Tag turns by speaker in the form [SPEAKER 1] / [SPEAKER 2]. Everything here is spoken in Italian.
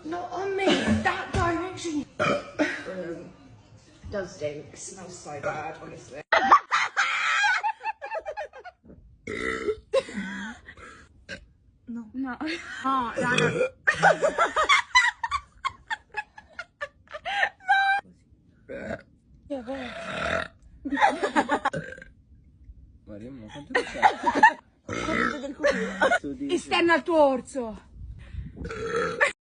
[SPEAKER 1] Not on me, that direction. Does stink. Smells so bad, honestly. No. No. Oh, no. Yeah, vai.
[SPEAKER 2] Guardiamo quanto c'è.
[SPEAKER 1] Esterna al tuo orso.